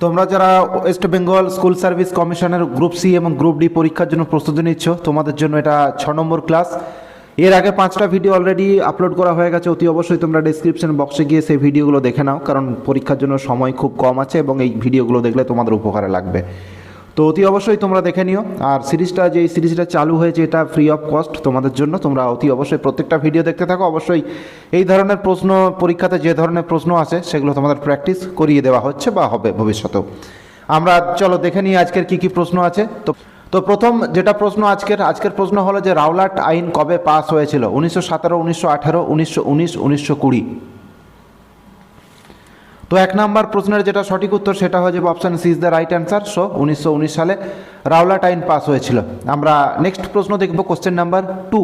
তোমরা যারা West Bengal school service কমিশনের গ্রুপ সি এবং গ্রুপ ডি পরীক্ষার জন্য প্রস্তুতি নিচ্ছ, তোমাদের জন্য এটা 6 নম্বর ক্লাস। এর আগে 5টা ভিডিও অলরেডি আপলোড করা হয়ে গেছে। অতি অবশ্যই তোমরা ডেসক্রিপশন বক্সে গিয়ে সেই ভিডিওগুলো দেখে নাও, কারণ পরীক্ষার জন্য সময় খুব কম আছে এবং এই ভিডিওগুলো দেখলে তোমাদের উপকারে লাগবে। তো অতি অবশ্যই তোমরা দেখে নিও। আর সিরিজটা চালু হয়েছে এটা ফ্রি অফ কস্ট তোমাদের জন্য। তোমরা অতি অবশ্যই প্রত্যেকটা ভিডিও দেখতে থাকো। অবশ্যই এই ধরনের প্রশ্ন, পরীক্ষাতে যে ধরনের প্রশ্ন আসে সেগুলো তোমাদের প্র্যাকটিস করিয়ে দেওয়া হচ্ছে বা হবে ভবিষ্যতেও। আমরা চলো দেখে নিই আজকের কি প্রশ্ন আছে। তো প্রথম যেটা প্রশ্ন আজকের প্রশ্ন হলো যে রাওলাট আইন কবে পাস হয়েছিল? 1917, 1918, 1919, 1920। তো 1 নম্বর প্রশ্নের যেটা সঠিক উত্তর সেটা হয়ে যাবে option C is the right answer. So 1919 সালে রাওলাট আইন পাস হয়েছিল। আমরা নেক্সট প্রশ্ন দেখব, কোশ্চেন নাম্বার 2।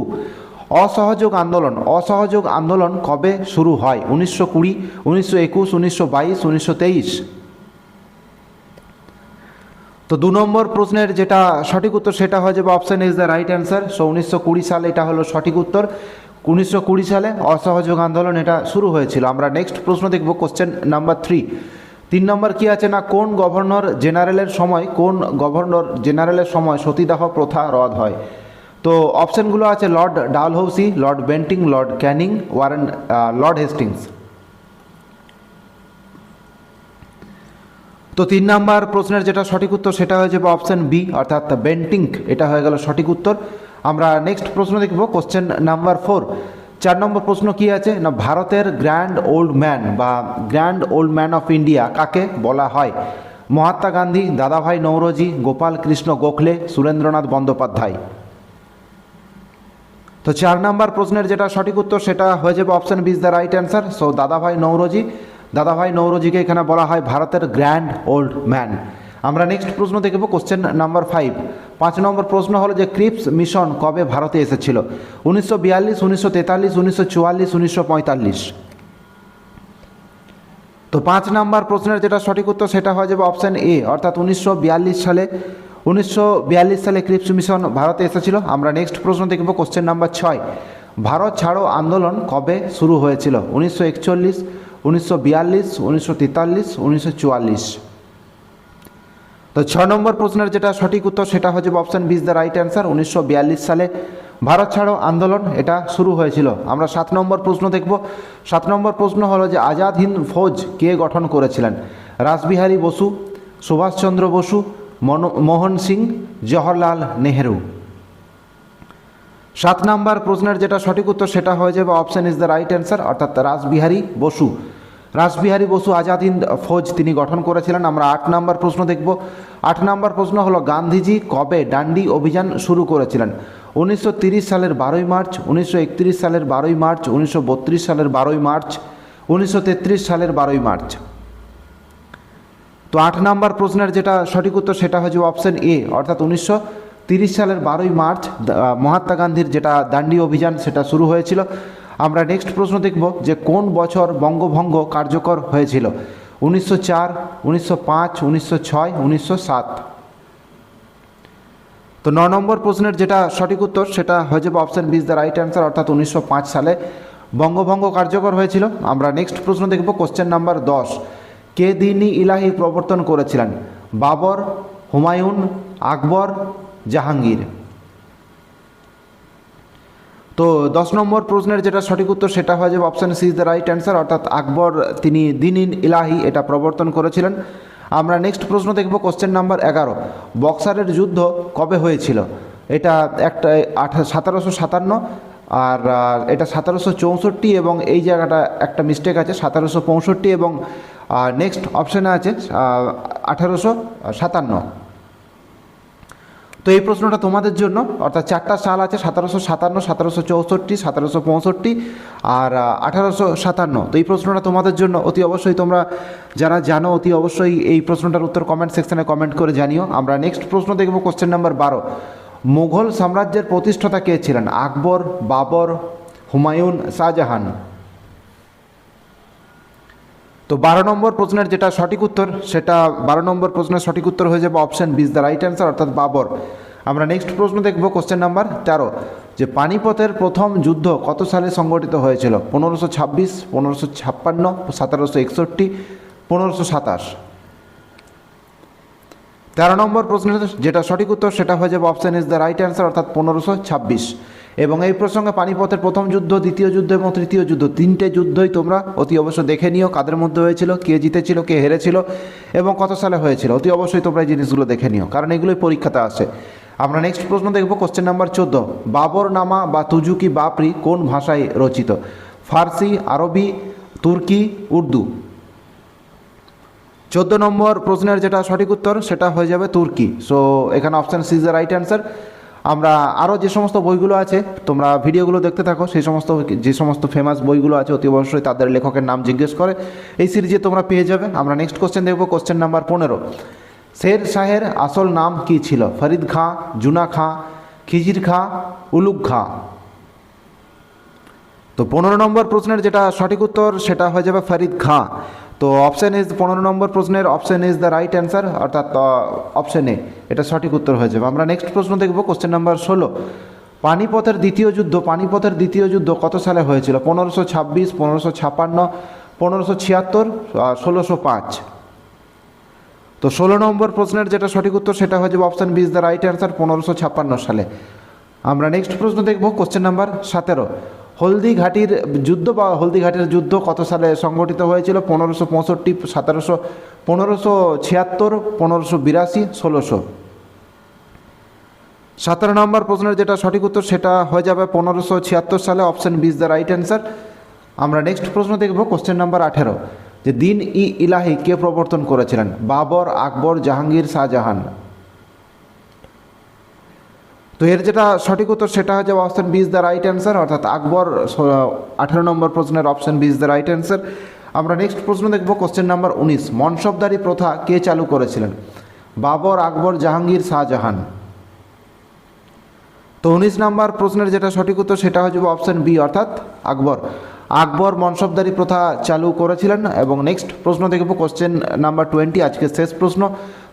অসহযোগ আন্দোলন কবে শুরু হয়? 1920, 1921, 1922, 1923। তো 2 নম্বর প্রশ্নের যেটা সঠিক উত্তর সেটা হয়ে যাবে option is the right answer. So 1920 সালে এটা হলো সঠিক উত্তর। 1920 সালে অসহযোগ আন্দোলন এটা শুরু হয়েছিল। আমরা নেক্সট প্রশ্ন দেখব, কোশ্চেন নাম্বার 3। 3 নম্বর কি আছে না, কোন গভর্নর জেনারেলের সময় সতীদাহ প্রথা রদ হয়? তো অপশানগুলো আছে Lord Dalhousie, Lord Bentinck, Lord Canning, Lord Hastings. তো 3 নম্বর প্রশ্নের যেটা সঠিক উত্তর সেটা হয়ে যাবে অপশান বি, অর্থাৎ বেন্টিং, এটা হয়ে গেল সঠিক উত্তর। আমরা নেক্সট প্রশ্ন দেখব, কোশ্চেন নাম্বার 4। 4 নম্বর প্রশ্ন কি আছে না, ভারতের grand old man of India কাকে বলা হয়? মহাত্মা গান্ধী, দাদাভাই নৌরোজি, গোপাল কৃষ্ণ গোখলে, সুরেন্দ্রনাথ বন্দ্যোপাধ্যায়। তো 4 নম্বর প্রশ্নের যেটা সঠিক উত্তর সেটা হয়ে যাবে option B is the right answer. So Dadabhai নৌরোজিকে এখানে বলা হয় ভারতের গ্র্যান্ড ওল্ড ম্যান। আমরা নেক্সট প্রশ্ন দেখব, কোশ্চেন নাম্বার 5। 5 নম্বর প্রশ্ন হলো যে ক্রিপস মিশন কবে ভারতে এসেছিল? 1942, 1943, 1944, 1945। তো 5 নম্বর প্রশ্নের যেটা সঠিক উত্তর সেটা হয়ে যাবে অপশান এ, অর্থাৎ 1942 সালে ক্রিপস মিশন ভারতে এসেছিল। আমরা নেক্সট প্রশ্ন দেখব, কোশ্চেন নাম্বার 6। ভারত ছাড়ো আন্দোলন কবে শুরু হয়েছিল? 1941, 1942, 1943, 1944। তো 6 নম্বর প্রশ্নের যেটা সঠিক উত্তর সেটা হচ্ছে option B is the right answer. 1942 সালে ভারত ছাড়ো আন্দোলন এটা শুরু হয়েছিল। আমরা 7 নম্বর প্রশ্ন দেখব। 7 নম্বর প্রশ্ন হলো যে আজাদ হিন্দ ফৌজ কে গঠন করেছিলেন? রাসবিহারী বসু, সুভাষচন্দ্র বসু, মনমোহন সিং, জওহরলাল নেহেরু। 7 নম্বর প্রশ্নের যেটা সঠিক উত্তর সেটা হয়ে যাবে option is the right answer, অর্থাৎ রাসবিহারী বসু আজাদ হিন্দ ফৌজ তিনি গঠন করেছিলেন। আমরা 8 নম্বর প্রশ্ন দেখব। 8 নম্বর প্রশ্ন হলো গান্ধীজি কবে ডান্ডি অভিযান শুরু করেছিলেন? 1930 সালের 12ই মার্চ, 1931 সালের 12ই মার্চ, 1932 সালের 12ই মার্চ, 1933 সালের 12ই মার্চ। তো 8 নম্বর প্রশ্নের যেটা সঠিক উত্তর সেটা হচ্ছে অপশান এ, অর্থাৎ 1930 সালের 12ই মার্চ মহাত্মা গান্ধীর যেটা দান্ডি অভিযান সেটা শুরু হয়েছিল। আমরা নেক্সট প্রশ্ন দেখব যে কোন বছর বঙ্গভঙ্গ কার্যকর হয়েছিল? 1904, 1905, 1906, 1907। তো 9 নম্বর প্রশ্নের যেটা সঠিক উত্তর সেটা হয়ে যাবে option B is the right answer, অর্থাৎ 1905 সালে বঙ্গভঙ্গ কার্যকর হয়েছিল। আমরা নেক্সট প্রশ্ন দেখব, কোশ্চেন নাম্বার 10। কে দীন-ই ইলাহি প্রবর্তন করেছিলেন? বাবর, হুমায়ুন, আকবর, জাহাঙ্গীর। তো 10 নম্বর প্রশ্নের যেটা সঠিক উত্তর সেটা হয়ে যাবে option C is the right answer, অর্থাৎ আকবর তিনি দীন-ই-ইলাহি এটা প্রবর্তন করেছিলেন। আমরা নেক্সট প্রশ্ন দেখব, কোশ্চেন নাম্বার 11। বক্সারের যুদ্ধ কবে হয়েছিল? এটা একটা 1757, আর এটা 1764, এবং এই জায়গাটা একটা মিস্টেক আছে, 1765, এবং নেক্সট অপশানে আছে 1857। তো এই প্রশ্নটা তোমাদের জন্য, অর্থাৎ 4টা সাল আছে, 1757, 1764, 1765 আর 1857। তো এই প্রশ্নটা তোমাদের জন্য অতি অবশ্যই তোমরা যারা জানো অতি অবশ্যই এই প্রশ্নটার উত্তর কমেন্ট সেকশানে কমেন্ট করে জানিও। আমরা নেক্সট প্রশ্ন দেখব, কোশ্চেন নাম্বার 12। মুঘল সাম্রাজ্যের প্রতিষ্ঠাতা কে ছিলেন? আকবর, বাবর, হুমায়ুন, শাহজাহান। তো 12 নম্বর প্রশ্নের যেটা সঠিক উত্তর সেটা 12 নম্বর প্রশ্নের সঠিক উত্তর হয়ে যাবে option B is the right answer, অর্থাৎ বাবর। আমরা নেক্সট প্রশ্ন দেখব, কোশ্চেন নাম্বার 13। যে পানিপথের প্রথম যুদ্ধ কত সালে সংগঠিত হয়েছিল? 1526, 1556, 1761, 1527। 13 নম্বর প্রশ্নের যেটা সঠিক উত্তর সেটা হয়ে যাবে option is the right answer, অর্থাৎ 1526। এবং এই প্রসঙ্গে পানিপথের প্রথম যুদ্ধ, দ্বিতীয় যুদ্ধ এবং তৃতীয় যুদ্ধ, তিনটে যুদ্ধই তোমরা অতি অবশ্যই দেখে নিও, কাদের মধ্যে হয়েছিল, কে জিতেছিল, কে হেরেছিল এবং কত সালে হয়েছিল। অতি অবশ্যই তোমরা এই জিনিসগুলো দেখে নিও, কারণ এগুলোই পরীক্ষাতে আসে। আমরা নেক্সট প্রশ্ন দেখব, কোশ্চেন নাম্বার 14। বাবরনামা বা তুজুকি বাবরি কোন ভাষায় রচিত? ফার্সি, আরবি, তুর্কি, উর্দু। 14 নম্বর প্রশ্নের যেটা সঠিক উত্তর সেটা হয়ে যাবে তুর্কি। সো এখানে option C is the right answer. আমরা আরও যে সমস্ত বইগুলো আছে তোমরা ভিডিওগুলো দেখতে থাকো, সেই সমস্ত যে সমস্ত ফেমাস বইগুলো আছে অতি অবশ্যই তাদের লেখকের নাম জিজ্ঞেস করে এই সিরিজে তোমরা পেয়ে যাবে। আমরা নেক্সট কোশ্চেন দেখব, কোশ্চেন নাম্বার 15। শের শাহের আসল নাম কি ছিল? ফরিদ খাঁ, জুনা খাঁ, খিজির খাঁ, উলুগ খাঁ। তো 15 নম্বর প্রশ্নের যেটা সঠিক উত্তর সেটা হয়ে যাবে ফরিদ খাঁ। তো অপশান ইজ 15 নম্বর প্রশ্নের option is the right answer, অর্থাৎ অপশান এ এটা সঠিক উত্তর হয়ে যাবে। আমরা নেক্সট প্রশ্ন দেখব, কোশ্চেন নাম্বার 16। পানিপথের দ্বিতীয় যুদ্ধ কত সালে হয়েছিল? 1526, 1556, 1576, 1605। তো 16 নম্বর প্রশ্নের যেটা সঠিক উত্তর সেটা হয়ে যাবে option B is the right answer, 1556 সালে। আমরা নেক্সট প্রশ্ন দেখব, কোশ্চেন নাম্বার 17। হলদিঘাটির যুদ্ধ বা হলদিঘাটের যুদ্ধ কত সালে সংগঠিত হয়েছিল? 1565, 1576, 1582, 1600। 17 নম্বর প্রশ্নের যেটা সঠিক উত্তর সেটা হয়ে যাবে 1576 সালে, option B is the right answer. আমরা নেক্সট প্রশ্ন দেখব, কোশ্চেন নাম্বার 18। যে দিন ই ইলাহি কে প্রবর্তন করেছিলেন? বাবর, আকবর, জাহাঙ্গীর, শাহজাহান। তো এর যেটা সঠিক উত্তর সেটা হচ্ছে option B is the right answer, অর্থাৎ আকবর। 18 নম্বর প্রশ্নের option B is the right answer. আমরা নেক্সট প্রশ্ন দেখব, কোশ্চেন নাম্বার 19। মনসবদারি প্রথা কে চালু করেছিলেন? বাবর, আকবর, জাহাঙ্গীর, শাহজাহান। তো 19 নম্বর প্রশ্নের যেটা সঠিক উত্তর সেটা হচ্ছে অপশান বি, অর্থাৎ আকবর। আকবর মনসবদারি প্রথা চালু করেছিলেন। এবং নেক্সট প্রশ্ন দেখব, কোশ্চেন নাম্বার 20, আজকের শেষ প্রশ্ন।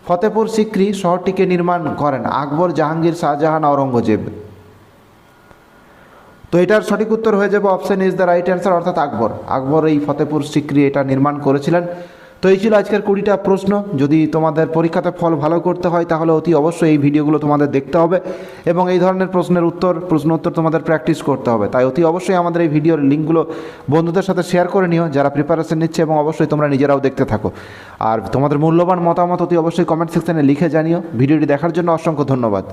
ফতেপুর সিক্রি শহরটিকে নির্মাণ করেন? আকবর, জাহাঙ্গীর, শাহজাহান, আওরঙ্গজেব। তো এটার সঠিক উত্তর হয়ে যাবে option is the right answer, অর্থাৎ আকবর। আকবর এই ফতেপুর সিক্রি এটা নির্মাণ করেছিলেন। তো এই ছিল আজকের 20টা প্রশ্ন। যদি তোমাদের পরীক্ষাতে ফল ভালো করতে হয় তাহলে অতি অবশ্যই এই ভিডিওগুলো তোমাদের দেখতে হবে এবং এই ধরনের প্রশ্ন উত্তর তোমাদের প্র্যাকটিস করতে হবে। তাই অতি অবশ্যই আমাদের এই ভিডিওর লিঙ্কগুলো বন্ধুদের সাথে শেয়ার করে নিও যারা প্রিপারেশন নিচ্ছে, এবং অবশ্যই তোমরা নিজেরাও দেখতে থাকো। আর তোমাদের মূল্যবান মতামত অতি অবশ্যই কমেন্ট সেকশনে লিখে জানিও। ভিডিওটি দেখার জন্য অসংখ্য ধন্যবাদ।